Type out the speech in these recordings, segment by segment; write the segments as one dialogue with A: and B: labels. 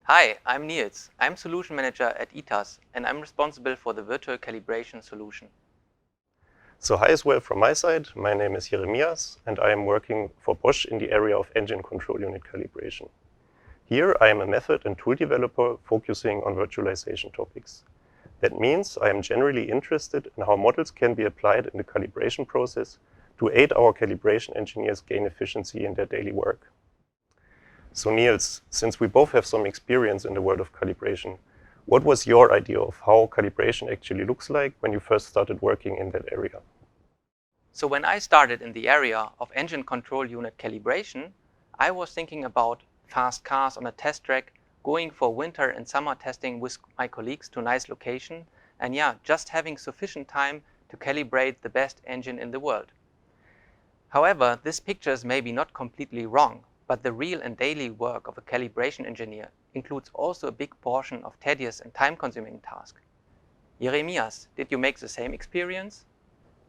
A: Hi, I'm Niels. I'm Solution Manager at ETAS and I'm responsible for the virtual calibration solution.
B: So hi as well from my side. My name is Jeremias and I am working for Bosch in the area of engine control unit calibration. Here I am a method and tool developer focusing on virtualization topics. That means I am generally interested in how models can be applied in the calibration process to aid our calibration engineers gain efficiency in their daily work. So Niels, since we both have some experience in the world of calibration, what was your idea of how calibration actually looks like when you first started working in that area?
A: So when I started in the area of engine control unit calibration, I was thinking about fast cars on a test track, going for winter and summer testing with my colleagues to nice location, and just having sufficient time to calibrate the best engine in the world. However, this picture is maybe not completely wrong, but the real and daily work of a calibration engineer includes also a big portion of tedious and time-consuming tasks. Jeremias, did you make the same experience?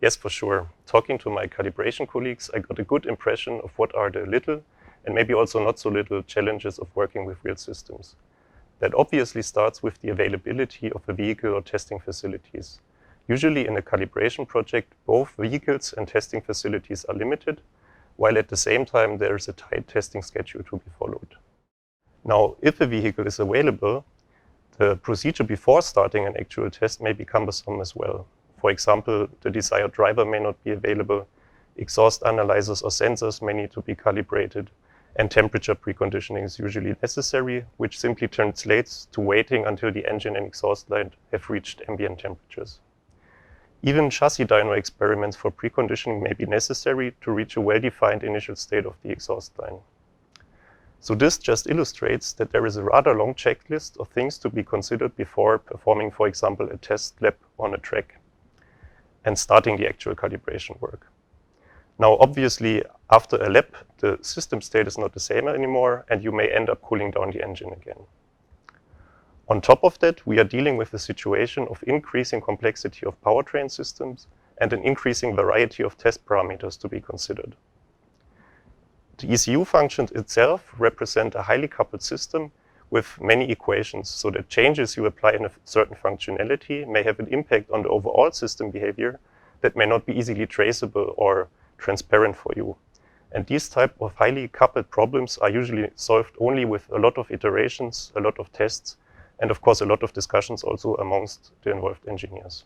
B: Yes, for sure. Talking to my calibration colleagues, I got a good impression of what are the little and maybe also not so little challenges of working with real systems. That obviously starts with the availability of a vehicle or testing facilities. Usually in a calibration project, both vehicles and testing facilities are limited, while at the same time there is a tight testing schedule to be followed. Now, if a vehicle is available, the procedure before starting an actual test may be cumbersome as well. For example, the desired driver may not be available, exhaust analyzers or sensors may need to be calibrated, and temperature preconditioning is usually necessary, which simply translates to waiting until the engine and exhaust line have reached ambient temperatures. Even chassis dyno experiments for preconditioning may be necessary to reach a well-defined initial state of the exhaust line. So this just illustrates that there is a rather long checklist of things to be considered before performing, for example, a test lap on a track and starting the actual calibration work. Now, obviously, after a lap, the system state is not the same anymore, and you may end up cooling down the engine again. On top of that, we are dealing with a situation of increasing complexity of powertrain systems and an increasing variety of test parameters to be considered. The ECU functions itself represent a highly coupled system with many equations, so that changes you apply in a certain functionality may have an impact on the overall system behavior that may not be easily traceable or transparent for you. And these type of highly coupled problems are usually solved only with a lot of iterations, a lot of tests, and of course a lot of discussions also amongst the involved engineers.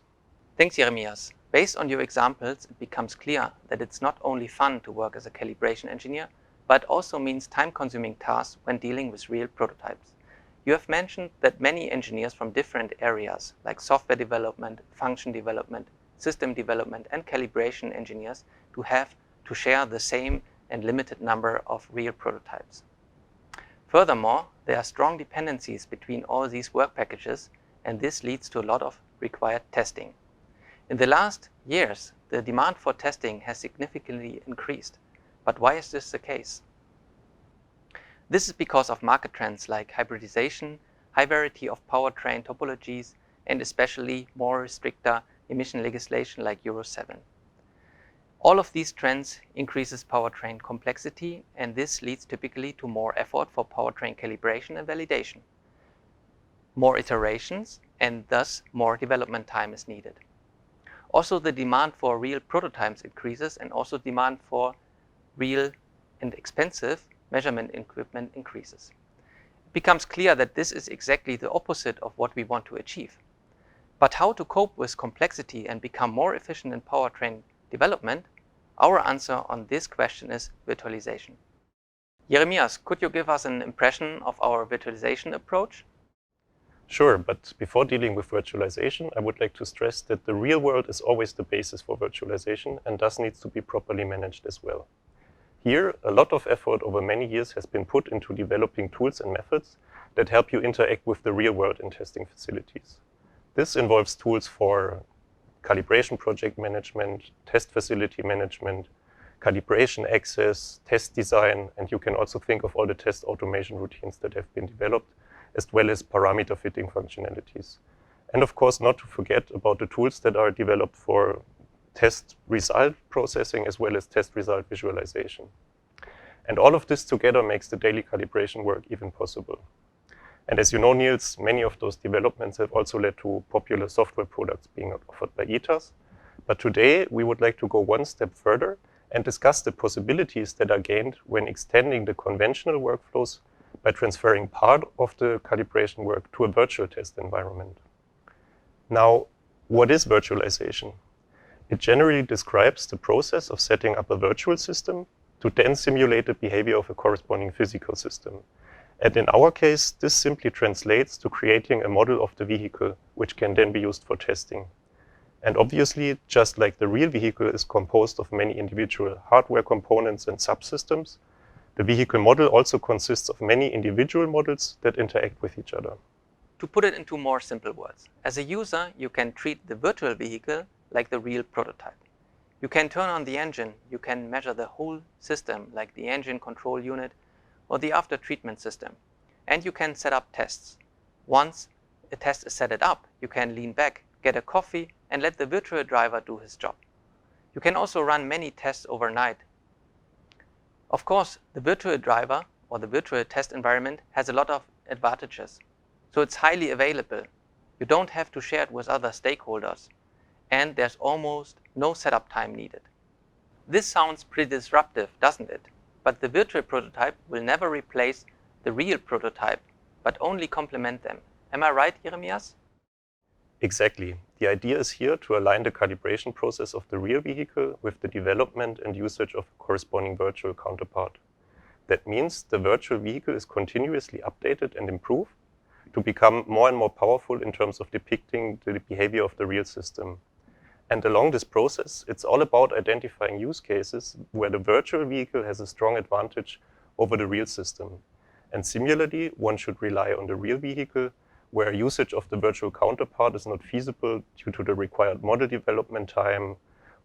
A: Thanks, Jeremias. Based on your examples, it becomes clear that it's not only fun to work as a calibration engineer, but also means time-consuming tasks when dealing with real prototypes. You have mentioned that many engineers from different areas, like software development, function development, system development, and calibration engineers, have to share the same and limited number of real prototypes. Furthermore, there are strong dependencies between all these work packages, and this leads to a lot of required testing. In the last years, the demand for testing has significantly increased. But why is this the case? This is because of market trends like hybridization, high variety of powertrain topologies, and especially more stricter emission legislation like Euro 7. All of these trends increases powertrain complexity, and this leads typically to more effort for powertrain calibration and validation. More iterations, and thus more development time is needed. Also, the demand for real prototypes increases, and also demand for real and expensive measurement equipment increases. It becomes clear that this is exactly the opposite of what we want to achieve. But how to cope with complexity and become more efficient in powertrain development? Our answer on this question is virtualization. Jeremias, could you give us an impression of our virtualization approach?
B: Sure, but before dealing with virtualization, I would like to stress that the real world is always the basis for virtualization and thus needs to be properly managed as well. Here, a lot of effort over many years has been put into developing tools and methods that help you interact with the real world in testing facilities. This involves tools for calibration project management, test facility management, calibration access, test design, and you can also think of all the test automation routines that have been developed, as well as parameter fitting functionalities. And of course, not to forget about the tools that are developed for test result processing as well as test result visualization. And all of this together makes the daily calibration work even possible. And as you know, Niels, many of those developments have also led to popular software products being offered by ETAS. But today, we would like to go one step further and discuss the possibilities that are gained when extending the conventional workflows by transferring part of the calibration work to a virtual test environment. Now, what is virtualization? It generally describes the process of setting up a virtual system to then simulate the behavior of a corresponding physical system. And in our case, this simply translates to creating a model of the vehicle, which can then be used for testing. And obviously, just like the real vehicle is composed of many individual hardware components and subsystems, the vehicle model also consists of many individual models that interact with each other.
A: To put it into more simple words, as a user, you can treat the virtual vehicle like the real prototype. You can turn on the engine, you can measure the whole system like the engine control unit or the after treatment system, and you can set up tests. Once a test is set up, you can lean back, get a coffee, and let the virtual driver do his job. You can also run many tests overnight. Of course, the virtual driver or the virtual test environment has a lot of advantages. So it's highly available. You don't have to share it with other stakeholders. And there's almost no setup time needed. This sounds pretty disruptive, doesn't it? But the virtual prototype will never replace the real prototype, but only complement them. Am I right, Jeremias?
B: Exactly. The idea is here to align the calibration process of the real vehicle with the development and usage of a corresponding virtual counterpart. That means the virtual vehicle is continuously updated and improved to become more and more powerful in terms of depicting the behavior of the real system. And along this process, it's all about identifying use cases where the virtual vehicle has a strong advantage over the real system. And similarly, one should rely on the real vehicle where usage of the virtual counterpart is not feasible due to the required model development time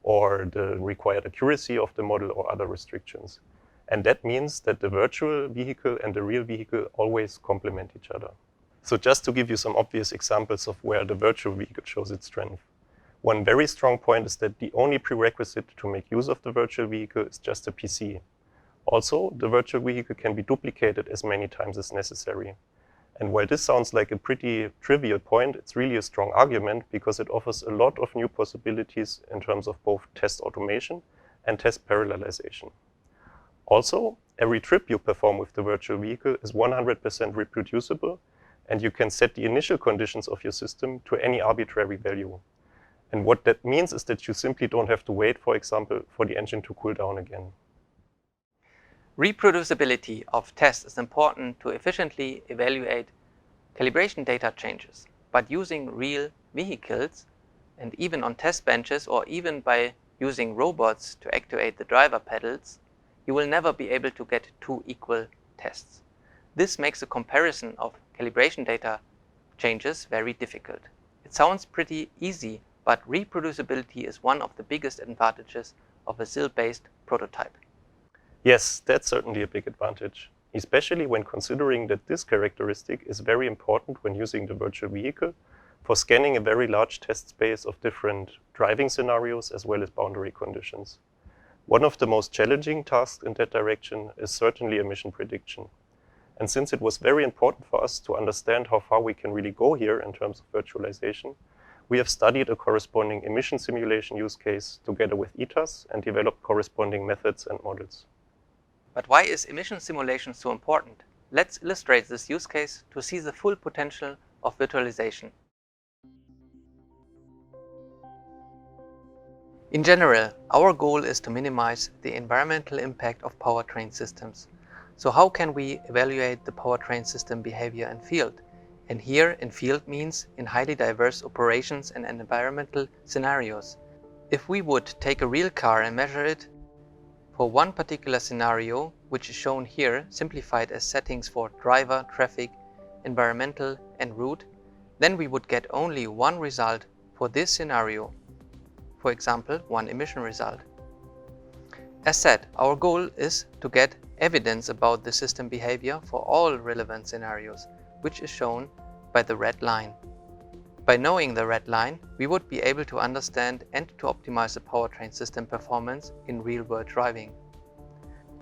B: or the required accuracy of the model or other restrictions. And that means that the virtual vehicle and the real vehicle always complement each other. So just to give you some obvious examples of where the virtual vehicle shows its strength. One very strong point is that the only prerequisite to make use of the virtual vehicle is just a PC. Also, the virtual vehicle can be duplicated as many times as necessary. And while this sounds like a pretty trivial point, it's really a strong argument because it offers a lot of new possibilities in terms of both test automation and test parallelization. Also, every trip you perform with the virtual vehicle is 100% reproducible, and you can set the initial conditions of your system to any arbitrary value. And what that means is that you simply don't have to wait, for example, for the engine to cool down again.
A: Reproducibility of tests is important to efficiently evaluate calibration data changes. But using real vehicles, and even on test benches or even by using robots to actuate the driver pedals, you will never be able to get two equal tests. This makes a comparison of calibration data changes very difficult. It sounds pretty easy, but reproducibility is one of the biggest advantages of a SIL-based prototype.
B: Yes, that's certainly a big advantage, especially when considering that this characteristic is very important when using the virtual vehicle for scanning a very large test space of different driving scenarios as well as boundary conditions. One of the most challenging tasks in that direction is certainly emission prediction. And since it was very important for us to understand how far we can really go here in terms of virtualization, we have studied a corresponding emission simulation use case together with ETAS and developed corresponding methods and models.
A: But why is emission simulation so important? Let's illustrate this use case to see the full potential of virtualization. In general, our goal is to minimize the environmental impact of powertrain systems. So how can we evaluate the powertrain system behavior in field? And here in field means in highly diverse operations and environmental scenarios. If we would take a real car and measure it for one particular scenario, which is shown here, simplified as settings for driver, traffic, environmental and route, then we would get only one result for this scenario. For example, one emission result. As said, our goal is to get evidence about the system behavior for all relevant scenarios, which is shown by the red line. By knowing the red line, we would be able to understand and to optimize the powertrain system performance in real-world driving.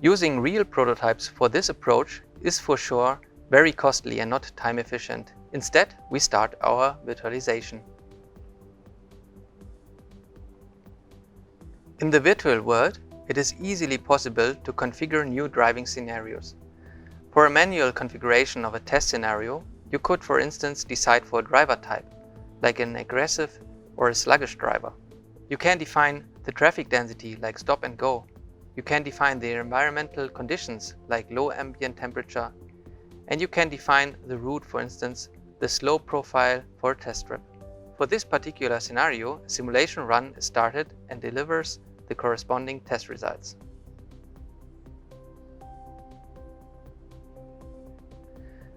A: Using real prototypes for this approach is for sure very costly and not time efficient. Instead, we start our virtualization. In the virtual world, it is easily possible to configure new driving scenarios. For a manual configuration of a test scenario, you could, for instance, decide for a driver type, like an aggressive or a sluggish driver. You can define the traffic density, like stop and go. You can define the environmental conditions, like low ambient temperature. And you can define the route, for instance, the slope profile for a test trip. For this particular scenario, a simulation run is started and delivers the corresponding test results.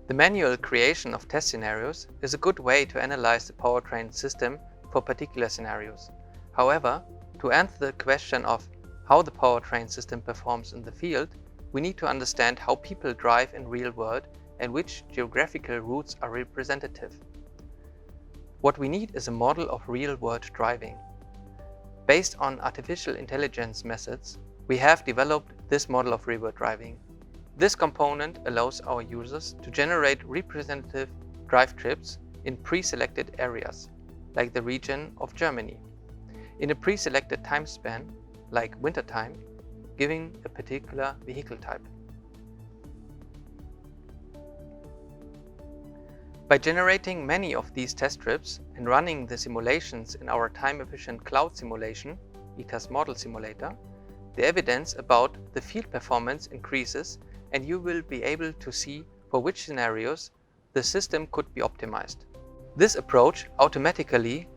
A: The manual creation of test scenarios is a good way to analyze the powertrain system for particular scenarios. However, to answer the question of how the powertrain system performs in the field, we need to understand how people drive in real world and which geographical routes are representative. What we need is a model of real-world driving. Based on artificial intelligence methods, we have developed this model of real-world driving. This component allows our users to generate representative drive trips in pre-selected areas, like the region of Germany, in a pre-selected time span, like wintertime, giving a particular vehicle type. By generating many of these test trips and running the simulations in our time-efficient cloud simulation, ETAS model simulator, the evidence about the field performance increases, and you will be able to see for which scenarios the system could be optimized. This approach automatically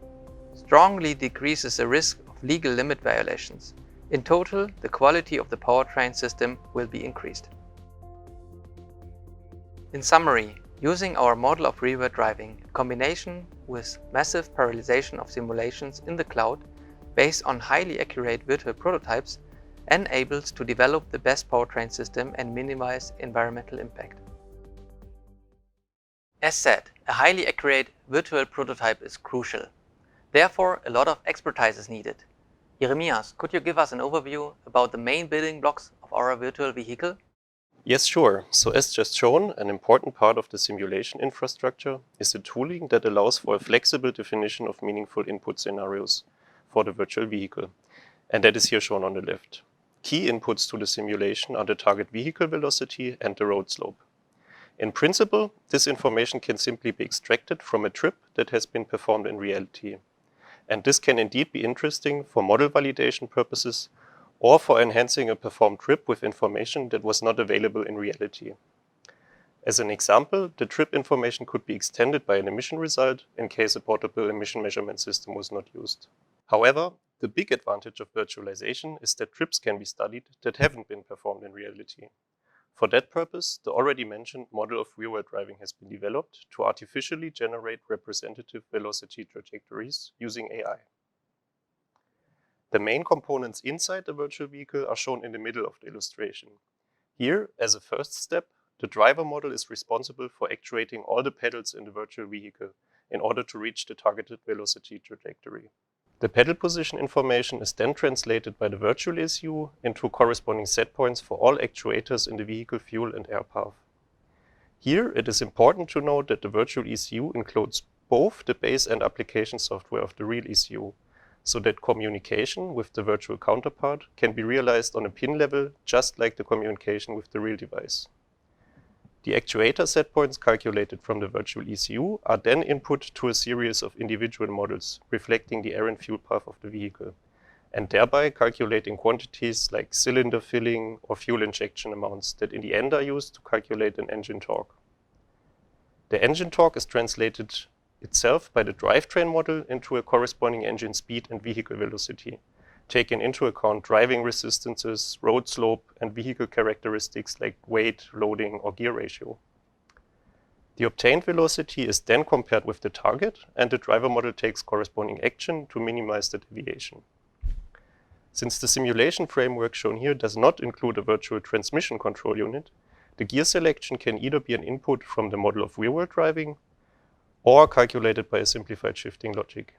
A: strongly decreases the risk of legal limit violations. In total, the quality of the powertrain system will be increased. In summary, using our model of real-world driving in combination with massive parallelization of simulations in the cloud based on highly accurate virtual prototypes enables to develop the best powertrain system and minimize environmental impact. As said, a highly accurate virtual prototype is crucial. Therefore, a lot of expertise is needed. Jeremias, could you give us an overview about the main building blocks of our virtual vehicle?
B: Yes, sure. So as just shown, an important part of the simulation infrastructure is the tooling that allows for a flexible definition of meaningful input scenarios for the virtual vehicle. And that is here shown on the left. Key inputs to the simulation are the target vehicle velocity and the road slope. In principle, this information can simply be extracted from a trip that has been performed in reality. And this can indeed be interesting for model validation purposes or for enhancing a performed trip with information that was not available in reality. As an example, the trip information could be extended by an emission result in case a portable emission measurement system was not used. However, the big advantage of virtualization is that trips can be studied that haven't been performed in reality. For that purpose, the already mentioned model of real-world driving has been developed to artificially generate representative velocity trajectories using AI. The main components inside the virtual vehicle are shown in the middle of the illustration. Here, as a first step, the driver model is responsible for actuating all the pedals in the virtual vehicle in order to reach the targeted velocity trajectory. The pedal position information is then translated by the virtual ECU into corresponding set points for all actuators in the vehicle fuel and air path. Here, it is important to note that the virtual ECU includes both the base and application software of the real ECU, so that communication with the virtual counterpart can be realized on a pin level, just like the communication with the real device. The actuator set points calculated from the virtual ECU are then input to a series of individual models reflecting the air and fuel path of the vehicle, and thereby calculating quantities like cylinder filling or fuel injection amounts that in the end are used to calculate an engine torque. The engine torque is translated itself by the drivetrain model into a corresponding engine speed and vehicle velocity, taking into account driving resistances, road slope, and vehicle characteristics like weight, loading, or gear ratio. The obtained velocity is then compared with the target, and the driver model takes corresponding action to minimize the deviation. Since the simulation framework shown here does not include a virtual transmission control unit, the gear selection can either be an input from the model of real-world driving or calculated by a simplified shifting logic.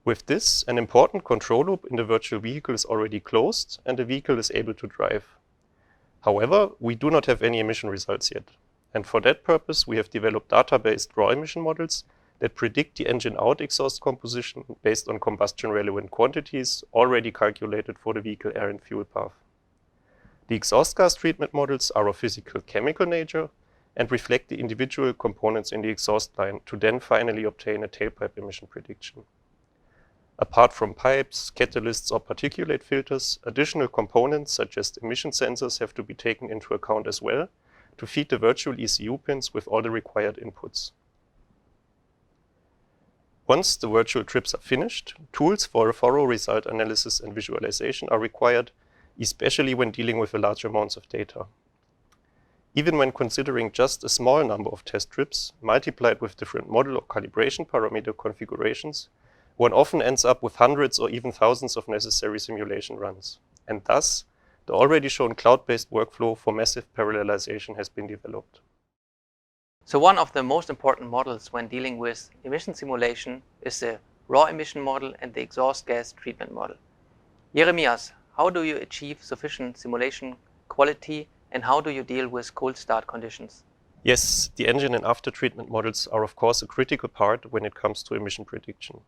B: With this, an important control loop in the virtual vehicle is already closed and the vehicle is able to drive. However, we do not have any emission results yet. And for that purpose, we have developed data-based raw emission models that predict the engine-out exhaust composition based on combustion-relevant quantities already calculated for the vehicle air and fuel path. The exhaust gas treatment models are of physical-chemical nature and reflect the individual components in the exhaust line to then finally obtain a tailpipe emission prediction. Apart from pipes, catalysts, or particulate filters, additional components such as emission sensors have to be taken into account as well to feed the virtual ECU pins with all the required inputs. Once the virtual trips are finished, tools for a thorough result analysis and visualization are required, especially when dealing with large amounts of data. Even when considering just a small number of test trips, multiplied with different model or calibration parameter configurations, one often ends up with hundreds or even thousands of necessary simulation runs. And thus, the already shown cloud-based workflow for massive parallelization has been developed.
A: So one of the most important models when dealing with emission simulation is the raw emission model and the exhaust gas treatment model. Jeremias, how do you achieve sufficient simulation quality and how do you deal with cold start conditions?
B: Yes, the engine and after treatment models are of course a critical part when it comes to emission prediction.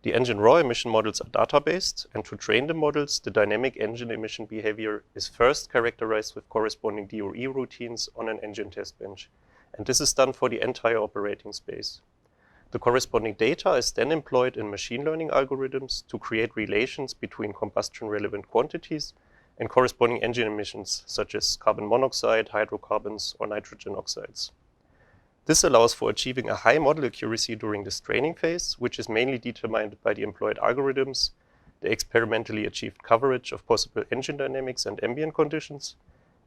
B: The engine raw emission models are data-based, and to train the models, the dynamic engine emission behavior is first characterized with corresponding DOE routines on an engine test bench, and this is done for the entire operating space. The corresponding data is then employed in machine learning algorithms to create relations between combustion-relevant quantities and corresponding engine emissions, such as carbon monoxide, hydrocarbons, or nitrogen oxides. This allows for achieving a high model accuracy during this training phase, which is mainly determined by the employed algorithms, the experimentally achieved coverage of possible engine dynamics and ambient conditions,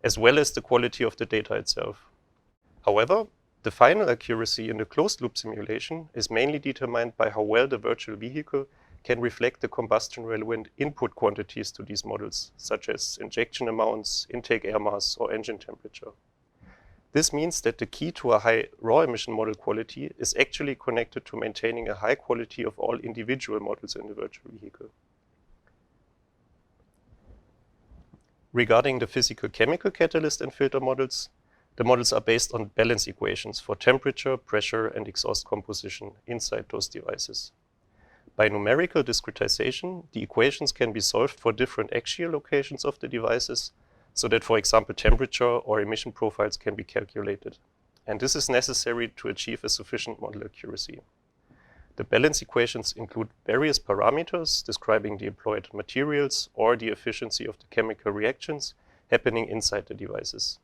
B: as well as the quality of the data itself. However, the final accuracy in the closed-loop simulation is mainly determined by how well the virtual vehicle can reflect the combustion-relevant input quantities to these models, such as injection amounts, intake air mass, or engine temperature. This means that the key to a high raw emission model quality is actually connected to maintaining a high quality of all individual models in the virtual vehicle. Regarding the physical-chemical catalyst and filter models, the models are based on balance equations for temperature, pressure, and exhaust composition inside those devices. By numerical discretization, the equations can be solved for different axial locations of the devices, so that, for example, temperature or emission profiles can be calculated. And this is necessary to achieve a sufficient model accuracy. The balance equations include various parameters describing the employed materials or the efficiency of the chemical reactions happening inside the devices.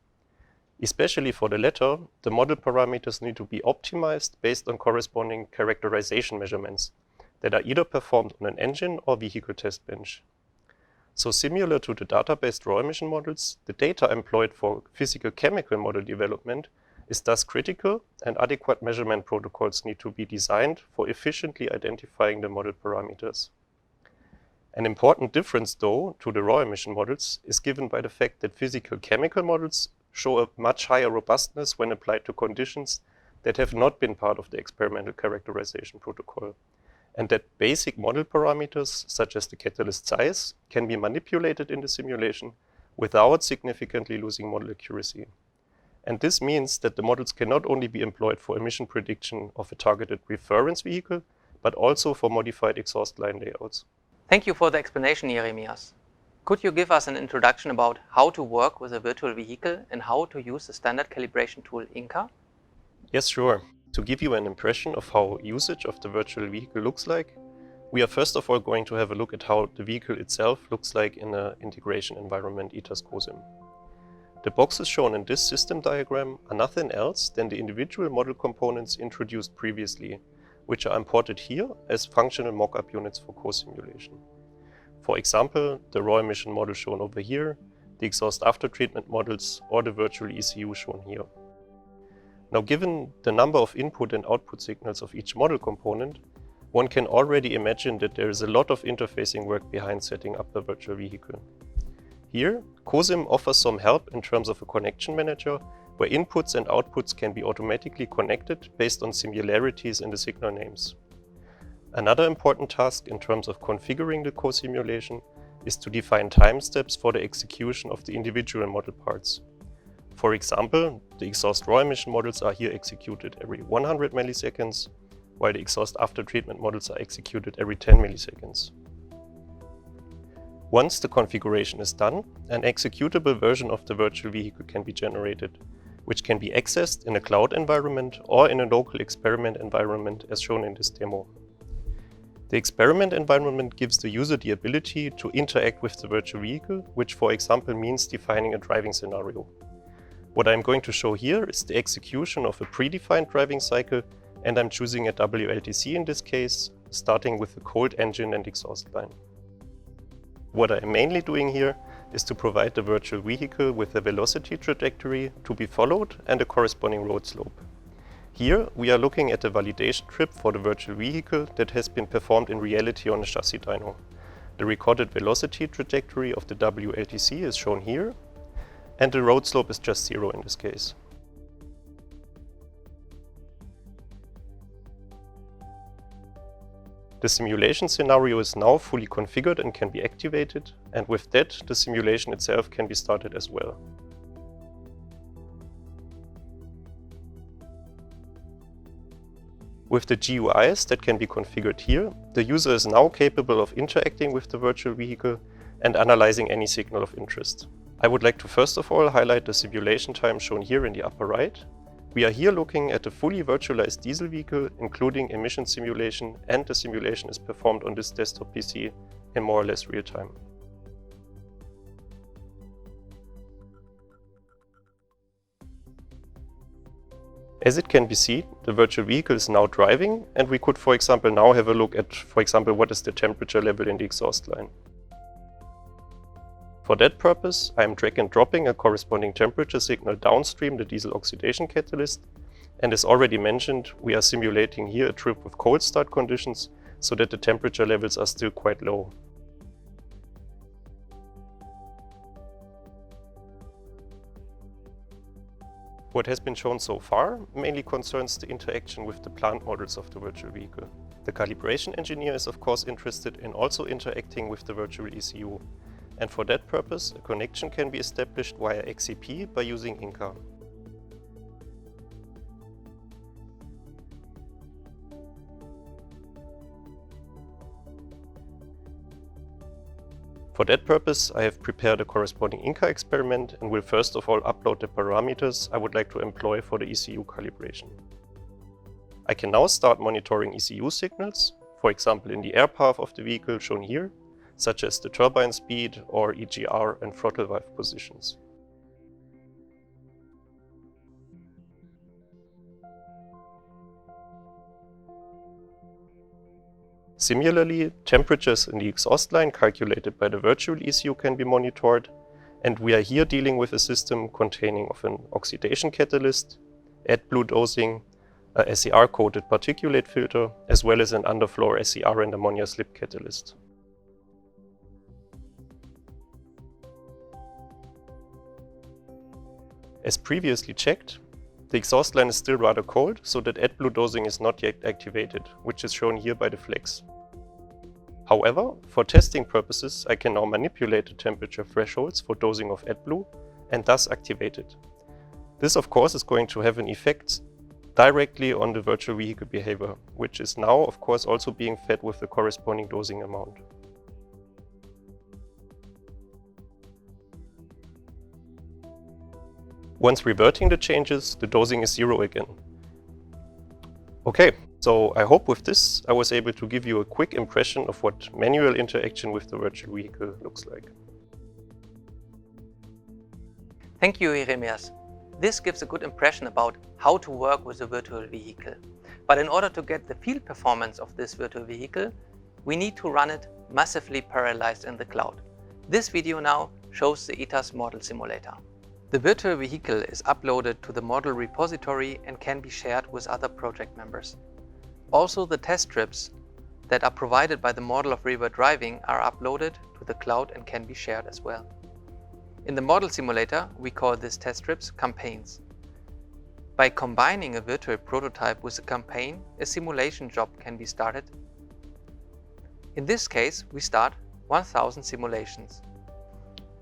B: Especially for the latter, the model parameters need to be optimized based on corresponding characterization measurements that are either performed on an engine or vehicle test bench. So similar to the data-based raw emission models, the data employed for physical-chemical model development is thus critical, and adequate measurement protocols need to be designed for efficiently identifying the model parameters. An important difference, though, to the raw emission models is given by the fact that physical-chemical models show a much higher robustness when applied to conditions that have not been part of the experimental characterization protocol, and that basic model parameters, such as the catalyst size, can be manipulated in the simulation without significantly losing model accuracy. And this means that the models can not only be employed for emission prediction of a targeted reference vehicle, but also for modified exhaust line layouts.
A: Thank you for the explanation, Jeremias. Could you give us an introduction about how to work with a virtual vehicle and how to use the standard calibration tool Inca?
B: Yes, sure. To give you an impression of how usage of the virtual vehicle looks like, we are first of all going to have a look at how the vehicle itself looks like in an integration environment ETAS COSIM. The boxes shown in this system diagram are nothing else than the individual model components introduced previously, which are imported here as functional mock-up units for co-simulation. For example, the raw emission model shown over here, the exhaust after treatment models, or the virtual ECU shown here. Now, given the number of input and output signals of each model component, one can already imagine that there is a lot of interfacing work behind setting up the virtual vehicle. Here, COSIM offers some help in terms of a connection manager, where inputs and outputs can be automatically connected based on similarities in the signal names. Another important task in terms of configuring the co-simulation is to define time steps for the execution of the individual model parts. For example, the exhaust raw emission models are here executed every 100 milliseconds, while the exhaust after treatment models are executed every 10 milliseconds. Once the configuration is done, an executable version of the virtual vehicle can be generated, which can be accessed in a cloud environment or in a local experiment environment as shown in this demo. The experiment environment gives the user the ability to interact with the virtual vehicle, which for example means defining a driving scenario. What I'm going to show here is the execution of a predefined driving cycle, and I'm choosing a WLTC in this case, starting with the cold engine and exhaust line. What I'm mainly doing here is to provide the virtual vehicle with a velocity trajectory to be followed and a corresponding road slope. Here we are looking at a validation trip for the virtual vehicle that has been performed in reality on a chassis dyno. The recorded velocity trajectory of the WLTC is shown here, and the road slope is just 0 in this case. The simulation scenario is now fully configured and can be activated, and with that, the simulation itself can be started as well. With the GUIs that can be configured here, the user is now capable of interacting with the virtual vehicle and analyzing any signal of interest. I would like to first of all highlight the simulation time shown here in the upper right. We are here looking at a fully virtualized diesel vehicle, including emission simulation, and the simulation is performed on this desktop PC in more or less real time. As it can be seen, the virtual vehicle is now driving, and we could, for example, now have a look at, for example, what is the temperature level in the exhaust line. For that purpose, I am drag and dropping a corresponding temperature signal downstream the diesel oxidation catalyst, and as already mentioned, we are simulating here a trip with cold start conditions so that the temperature levels are still quite low. What has been shown so far mainly concerns the interaction with the plant models of the virtual vehicle. The calibration engineer is of course interested in also interacting with the virtual ECU, and for that purpose a connection can be established via XCP by using Inca. For that purpose, I have prepared a corresponding Inca experiment and will first of all upload the parameters I would like to employ for the ECU calibration. I can now start monitoring ECU signals, for example in the air path of the vehicle shown here, such as the turbine speed or EGR and throttle valve positions. Similarly, temperatures in the exhaust line calculated by the virtual ECU can be monitored, and we are here dealing with a system containing of an oxidation catalyst, AdBlue dosing, a SCR-coated particulate filter, as well as an underfloor SCR and ammonia slip catalyst. As previously checked, the exhaust line is still rather cold, so that AdBlue dosing is not yet activated, which is shown here by the flags. However, for testing purposes, I can now manipulate the temperature thresholds for dosing of AdBlue and thus activate it. This of course is going to have an effect directly on the virtual vehicle behavior, which is now of course also being fed with the corresponding dosing amount. Once reverting the changes, the dosing is 0 again. Okay, so I hope with this I was able to give you a quick impression of what manual interaction with the virtual vehicle looks like.
A: Thank you, Jeremias. This gives a good impression about how to work with a virtual vehicle. But in order to get the field performance of this virtual vehicle, we need to run it massively parallelized in the cloud. This video now shows the ETAS model simulator. The virtual vehicle is uploaded to the model repository and can be shared with other project members. Also, the test strips that are provided by the model of real-world driving are uploaded to the cloud and can be shared as well. In the model simulator, we call these test strips campaigns. By combining a virtual prototype with a campaign, a simulation job can be started. In this case, we start 1000 simulations.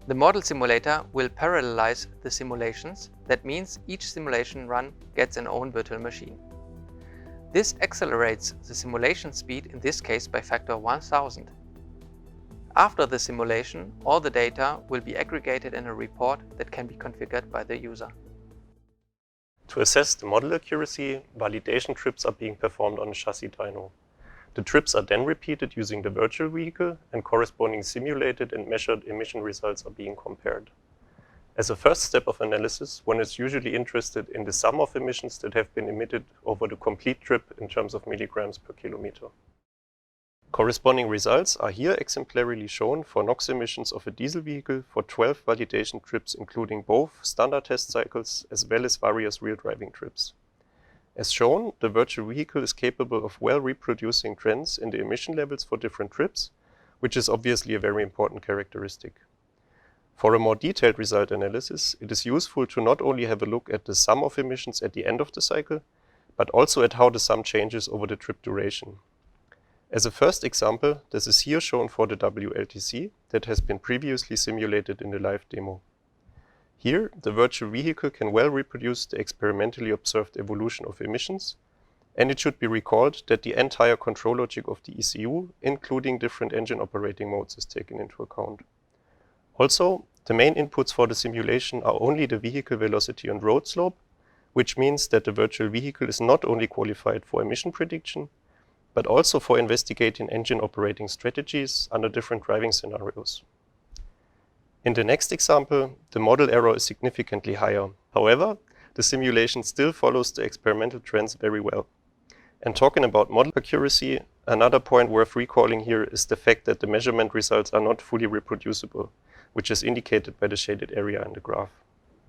A: The model simulator will parallelize the simulations. That means each simulation run gets an own virtual machine. This accelerates the simulation speed, in this case by factor 1000. After the simulation, all the data will be aggregated in a report that can be configured by the user.
B: To assess the model accuracy, validation trips are being performed on a chassis dyno. The trips are then repeated using the virtual vehicle, and corresponding simulated and measured emission results are being compared. As a first step of analysis, one is usually interested in the sum of emissions that have been emitted over the complete trip in terms of milligrams per kilometer. Corresponding results are here exemplarily shown for NOx emissions of a diesel vehicle for 12 validation trips, including both standard test cycles as well as various real driving trips. As shown, the virtual vehicle is capable of well reproducing trends in the emission levels for different trips, which is obviously a very important characteristic. For a more detailed result analysis, it is useful to not only have a look at the sum of emissions at the end of the cycle, but also at how the sum changes over the trip duration. As a first example, this is here shown for the WLTC that has been previously simulated in the live demo. Here, the virtual vehicle can well reproduce the experimentally observed evolution of emissions, and it should be recalled that the entire control logic of the ECU, including different engine operating modes, is taken into account. Also, the main inputs for the simulation are only the vehicle velocity and road slope, which means that the virtual vehicle is not only qualified for emission prediction, but also for investigating engine operating strategies under different driving scenarios. In the next example, the model error is significantly higher. However, the simulation still follows the experimental trends very well. And talking about model accuracy, another point worth recalling here is the fact that the measurement results are not fully reproducible, which is indicated by the shaded area in the graph.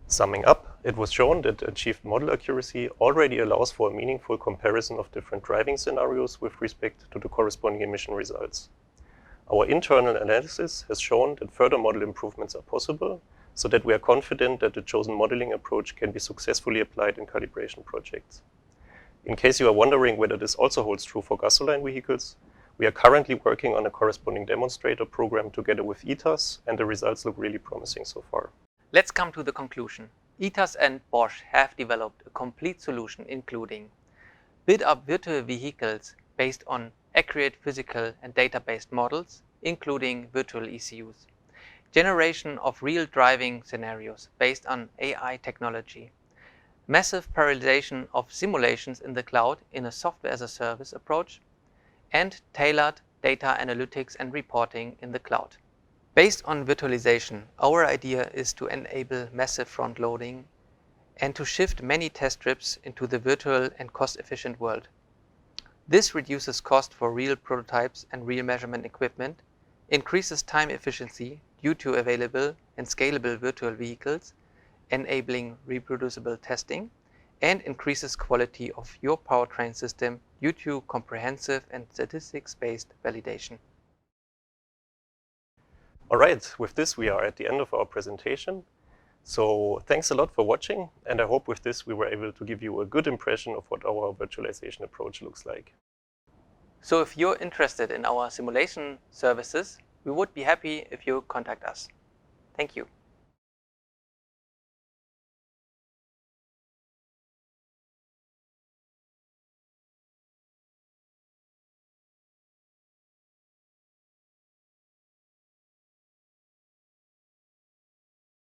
B: Summing up, it was shown that achieved model accuracy already allows for a meaningful comparison of different driving scenarios with respect to the corresponding emission results. Our internal analysis has shown that further model improvements are possible, so that we are confident that the chosen modeling approach can be successfully applied in calibration projects. In case you are wondering whether this also holds true for gasoline vehicles, we are currently working on a corresponding demonstrator program together with ETAS, and the results look really promising so far.
A: Let's come to the conclusion. ETAS and Bosch have developed a complete solution including build-up virtual vehicles based on accurate physical and data-based models, including virtual ECUs, generation of real driving scenarios based on AI technology, massive parallelization of simulations in the cloud in a software-as-a-service approach, and tailored data analytics and reporting in the cloud. Based on virtualization, our idea is to enable massive front-loading and to shift many test trips into the virtual and cost-efficient world. This reduces cost for real prototypes and real measurement equipment, increases time efficiency due to available and scalable virtual vehicles, enabling reproducible testing, and increases quality of your powertrain system due to comprehensive and statistics-based validation.
B: All right, with this we are at the end of our presentation. So thanks a lot for watching, and I hope with this we were able to give you a good impression of what our virtualization approach looks like.
A: So if you're interested in our simulation services, we would be happy if you contact us. Thank you.